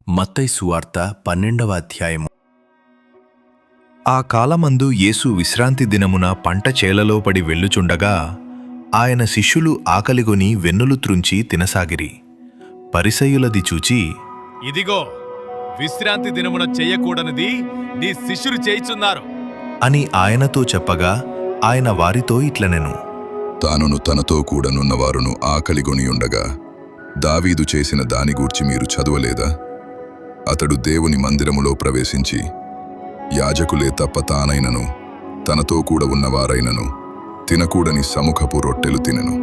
మత్తయి సువార్త 12వ అధ్యాయము. ఆ కాలమందు యేసు విశ్రాంతి దినమున పంట చేలలో పడి వెళ్ళుచుండగా ఆయన శిష్యులు ఆకలిగొని వెన్నులు త్రుంచి తినసాగిరి. పరిసయ్యులది చూచి, ఇదిగో విశ్రాంతి దినమున చెయ్యకూడనిది నీ శిష్యులు చేయుచున్నారు అని ఆయనతో చెప్పగా ఆయన వారితో ఇట్లనెను, తానును తనతో కూడనున్నవారును ఆకలిగొనియుండగా దావీదు చేసిన దాని గూర్చి మీరు చదవలేదా? అతడు దేవుని మందిరములో ప్రవేశించి యాజకులే తప్ప తానైనను తనతో కూడా ఉన్నవారైనను తినకూడని సముఖపు రొట్టెలు తినెను.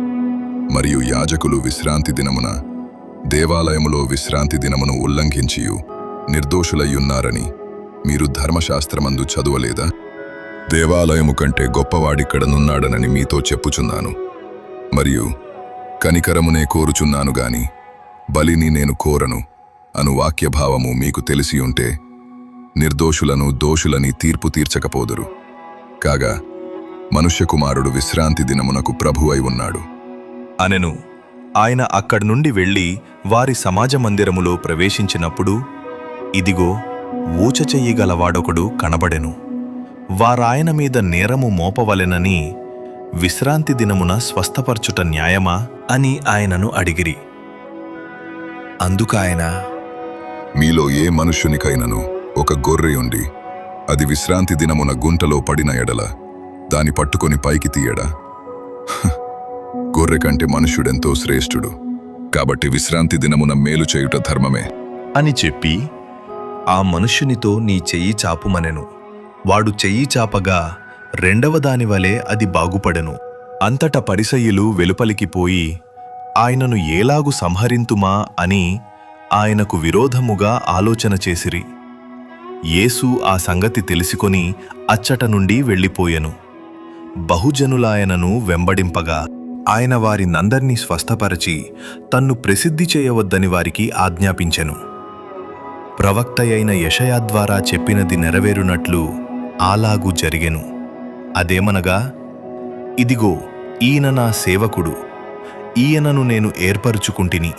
మరియు యాజకులు విశ్రాంతి దినమున దేవాలయములో విశ్రాంతి దినమును ఉల్లంఘించియు నిర్దోషులయ్యున్నారని మీరు ధర్మశాస్త్రమందు చదవలేదా? దేవాలయము కంటే గొప్పవాడిక్కడనున్నాడనని మీతో చెప్పుచున్నాను. మరియు కనికరమునే కోరుచున్నాను గాని బలిని నేను కోరను అను వాక్యభావము మీకు తెలిసియుంటే నిర్దోషులను దోషులని తీర్పు తీర్చకపోదురు. కాగా మనుష్యకుమారుడు విశ్రాంతి దినమునకు ప్రభువై ఉన్నాడు అనెను. ఆయన అక్కడి నుండి వెళ్ళి వారి సమాజ మందిరములో ప్రవేశించినప్పుడు ఇదిగో ఊచ చెయ్యగలవాడొకడు కనబడెను. వారాయన మీద నేరము మోపవలెనని విశ్రాంతి దినమున స్వస్థపరచుట న్యాయమా అని ఆయనను అడిగిరి. అందుకాయన, మీలో ఏ మనుష్యునికైనను ఒక గొర్రెయుండి అది విశ్రాంతి దినమున గుంటలో పడిన ఎడల దాని పట్టుకొని పైకి తీయడా? గొర్రె కంటే మనుష్యుడెంతో శ్రేష్ఠుడు. కాబట్టి విశ్రాంతి దినమున మేలు చేయుట ధర్మమే అని చెప్పి ఆ మనుష్యునితో నీ చెయ్యి చాపుమనెను. వాడు చెయ్యి చాపగా రెండవ దానివలే అది బాగుపడెను. అంతట పరిసయ్యులు వెలుపలికి పోయి ఆయనను ఏలాగు సంహరింతుమా అని ఆయనకు విరోధముగా ఆలోచన చేసిరి. యేసు ఆ సంగతి తెలుసుకొని అచ్చట నుండి వెళ్ళిపోయెను. బహుజనులాయనను వెంబడింపగా ఆయన వారినందర్నీ స్వస్థపరచి తన్ను ప్రసిద్ధి చేయవద్దని వారికి ఆజ్ఞాపించెను. ప్రవక్తయైన యెషయా ద్వారా చెప్పినది నెరవేరునట్లు అలాగు జరిగెను. అదేమనగా, ఇదిగో ఈయన నా సేవకుడు, ఈయనను నేను ఏర్పరుచుకుంటిని,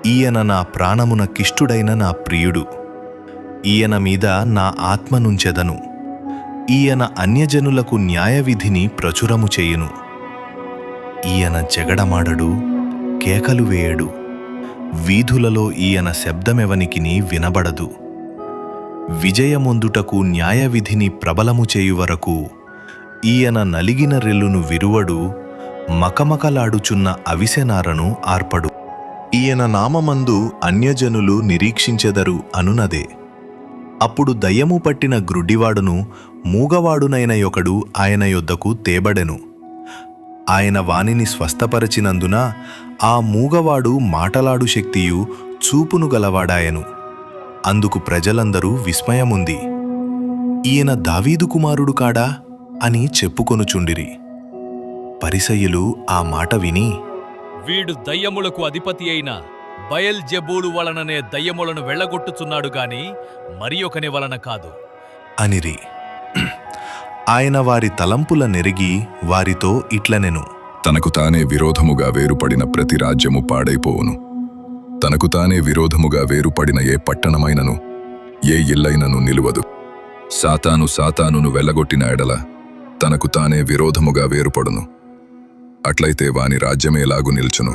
ఈయన నా ప్రాణమున కిష్టుడైన నా ప్రియుడు, ఈయన మీద నా ఆత్మనుంచెదను, ఈయన అన్యజనులకు న్యాయవిధిని ప్రచురము చేయును. ఈయన జగడమాడడు, కేకలు వేయడు, వీధులలో ఈయన శబ్దమెవనికిని వినబడదు. విజయమొందుటకు న్యాయవిధిని ప్రబలము చేయు వరకు ఈయన నలిగిన రెల్లును విరువడు, మకమకలాడుచున్న అవిసెనారను ఆర్పడు. ఈయన నామమందు అన్యజనులు నిరీక్షించెదరు అనునదే. అప్పుడు దయ్యము పట్టిన గ్రుడ్డివాడును మూగవాడునైన యొకడు ఆయన యొద్దకు తేబడెను. ఆయన వానిని స్వస్థపరచినందున ఆ మూగవాడు మాటలాడు శక్తియు చూపును గలవాడాయెను. అందుకు ప్రజలందరూ విస్మయముంది. ఈయన దావీదు కుమారుడు కాడా అని చెప్పుకొనుచుండిరి. పరిసయ్యులు ఆ మాట విని, వీడు దయ్యములకు అధిపతి అయిన బయల్జెబూలు వలననే దయ్యములను వెళ్ళగొట్టుచున్నాడు గాని మరి ఒకని వలన కాదు అనిరి. ఆయన వారి తలంపుల నెరిగి వారితో ఇట్లనెను, తనకు తానే విరోధముగా వేరుపడిన ప్రతి రాజ్యము పాడైపోవును. తనకు తానే విరోధముగా వేరుపడిన ఏ పట్టణమైనను ఏ ఇల్లైనను నిలువదు. సాతాను సాతానును వెళ్ళగొట్టిన ఎడల తనకు తానే విరోధముగా వేరుపడును. అట్లయితే వాని రాజ్యమేలాగు నిల్చును?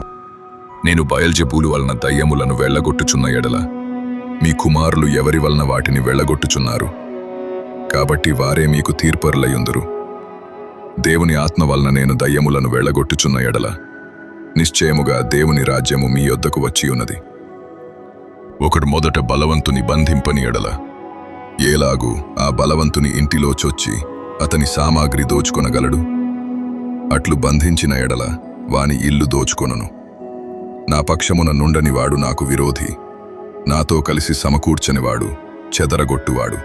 నేను బయల్జెబూలు వలన దయ్యములను వెళ్ళగొట్టుచున్న ఎడల మీ కుమారులు ఎవరి వలన వాటిని వెళ్ళగొట్టుచున్నారు? కాబట్టి వారే మీకు తీర్పరులయుందురు. దేవుని ఆత్మ వలన నేను దయ్యములను వెళ్ళగొట్టుచున్న ఎడల నిశ్చయముగా దేవుని రాజ్యము మీ యొద్దకు వచ్చియున్నది. ఒకడు మొదట బలవంతుని బంధింపని ఎడల ఏలాగు ఆ బలవంతుని ఇంటిలో చొచ్చి అతని సామాగ్రి దోచుకొనగలడు? అట్లు బంధించిన ఎడల వాని ఇల్లు దోచుకొనును. నా పక్షమున నుండనివాడు నాకు విరోధి, నాతో కలిసి సమకూర్చనివాడు చెదరగొట్టువాడు.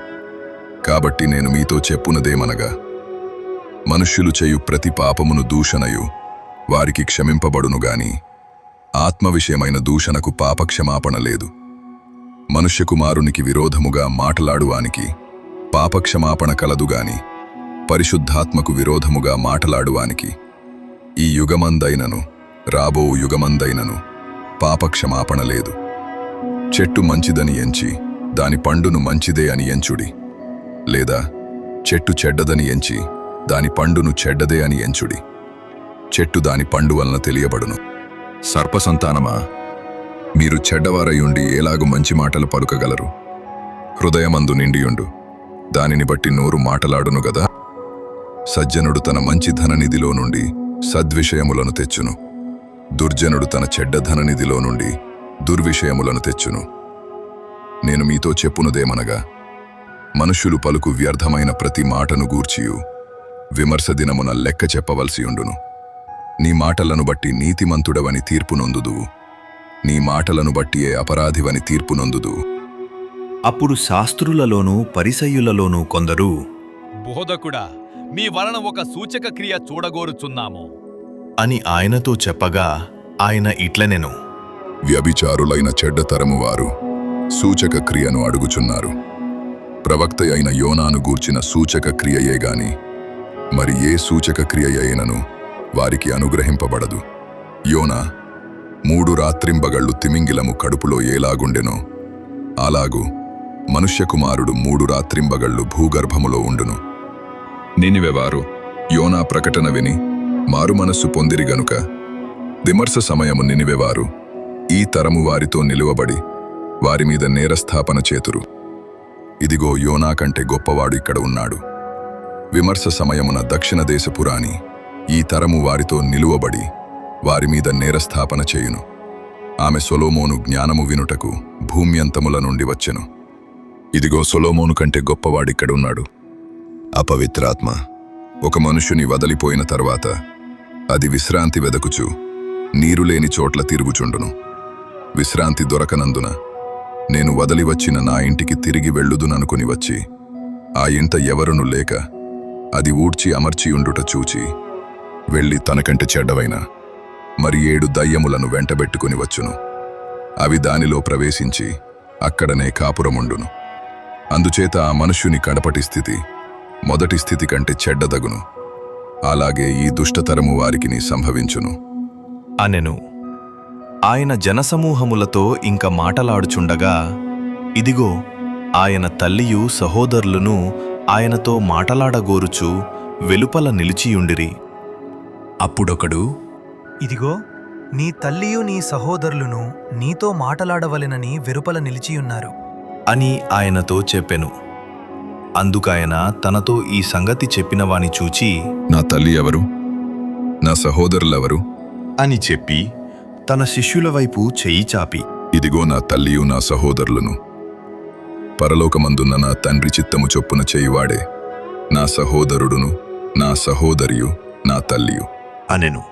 కాబట్టి నేను మీతో చెప్పునదేమనగా, మనుష్యులు చేయు ప్రతి పాపమును దూషణయు వారికి క్షమింపబడును గాని ఆత్మ విషయమైన దూషణకు పాపక్షమాపణ లేదు. మనుష్యకుమారునికి విరోధముగా మాటలాడువానికి పాపక్షమాపణ కలదుగాని పరిశుద్ధాత్మకు విరోధముగా మాటలాడువానికి ఈ యుగమందైనను రాబో యుగమందైనను పాపక్షమాపణ లేదు. చెట్టు మంచిదని ఎంచి దాని పండును మంచిదే అని ఎంచుడి, లేదా చెట్టు చెడ్డదని ఎంచి దాని పండును చెడ్డదే అని ఎంచుడి. చెట్టు దాని పండు వలన తెలియబడును. సర్పసంతానమా, మీరు చెడ్డవారయుండి ఎలాగు మంచి మాటలు పలుకగలరు? హృదయమందు నిండియుండు దానిని బట్టి నోరు మాటలాడును గదా. సజ్జనుడు తన మంచి ధననిధిలో నుండి సద్విషయములను తెచ్చును, దుర్జనుడు తన చెడ్డ ధననిధిలో నుండి దుర్విషయములను తెచ్చును. నేను మీతో చెప్పునుదేమనగా, మనుష్యులు పలుకు వ్యర్థమైన ప్రతి మాటను గూర్చియు విమర్శ దినమున లెక్క చెప్పవలసియుండును. నీ మాటలను బట్టి నీతిమంతుడవని తీర్పు నొందుదువు, నీ మాటలను బట్టియే అపరాధివని తీర్పు నొందుదువు. అప్పుడు శాస్త్రులలోనూ పరిసయ్యులలోనూ కొందరు, బోధకుడా, మీ వలన ఒక సూచక క్రియ చూడగోరుచున్నాము అని ఆయనతో చెప్పగా ఆయన ఇట్లనెను, వ్యభిచారులైన చెడ్డతరము వారు సూచక క్రియను అడుగుచున్నారు. ప్రవక్త అయిన యోనాను గూర్చిన సూచక క్రియయే గాని మరి ఏ సూచక క్రియ అయినను వారికి అనుగ్రహింపబడదు. యోనా 3 రాత్రింబగళ్ళు తిమింగిలము కడుపులో ఏలాగుండెనో అలాగు మనుష్యకుమారుడు 3 రాత్రింబగళ్ళు భూగర్భములో ఉండును. నినివెవారు యోనా ప్రకటన విని మారుమనస్సు పొందిరి గనుక విమర్శ సమయము నినివెవారు ఈ తరము వారితో నిలువబడి వారి మీద నేరస్థాపన చేతురు. ఇదిగో, యోనా కంటే గొప్పవాడు ఇక్కడ ఉన్నాడు. విమర్శ సమయమున దక్షిణ దేశపురాణి ఈ తరము వారితో నిలువబడి వారి మీద నేరస్థాపన చేయును. ఆమె సొలొమోను జ్ఞానము వినుటకు భూమ్యంతముల నుండి వచ్చెను. ఇదిగో, సొలొమోను కంటే గొప్పవాడిక్కడున్నాడు. అపవిత్రాత్మ ఒక మనుషుని వదలిపోయిన తర్వాత అది విశ్రాంతి వెదకుచు నీరులేని చోట్ల తిరుగుచుండును. విశ్రాంతి దొరకనందున నేను వదలి వచ్చిన నా ఇంటికి తిరిగి వెళ్ళుదుననుకుని వచ్చి ఆ ఇంట ఎవరును లేక అది ఊడ్చి అమర్చియుండుట చూచి వెళ్ళి తనకంటే చెడ్డవైన మరి 7 దయ్యములను వెంటబెట్టుకుని వచ్చును. అవి దానిలో ప్రవేశించి అక్కడనే కాపురముండును. అందుచేత ఆ మనుష్యుని కడపటి స్థితి మొదటి స్థితి కంటే చెడ్డదగును. అలాగే ఈ దుష్టతరము వారికిని సంభవించును అనెను. ఆయన జనసమూహములతో ఇంక మాటలాడుచుండగా ఇదిగో, ఆయన తల్లియు సహోదరులను ఆయనతో మాటలాడగోరుచు వెలుపల నిలిచియుండిరి. అప్పుడొకడు, ఇదిగో, నీ తల్లియు నీ సహోదరులను నీతో మాటలాడవలెనని వెలుపల నిలిచియున్నారు అని ఆయనతో చెప్పెను. అందుకాయన తనతో ఈ సంగతి చెప్పినవాని చూచి, నా తల్లి ఎవరు, నా సహోదరులెవరు అని చెప్పి తన శిష్యుల వైపు చెయ్యి చాపి, ఇదిగో నా తల్లియు నా సహోదరులను. పరలోకమందున్న నా తండ్రి చిత్తము చొప్పున చేయువాడే నా సహోదరుడును, నా సహోదరియు, నా తల్లియు అనెను.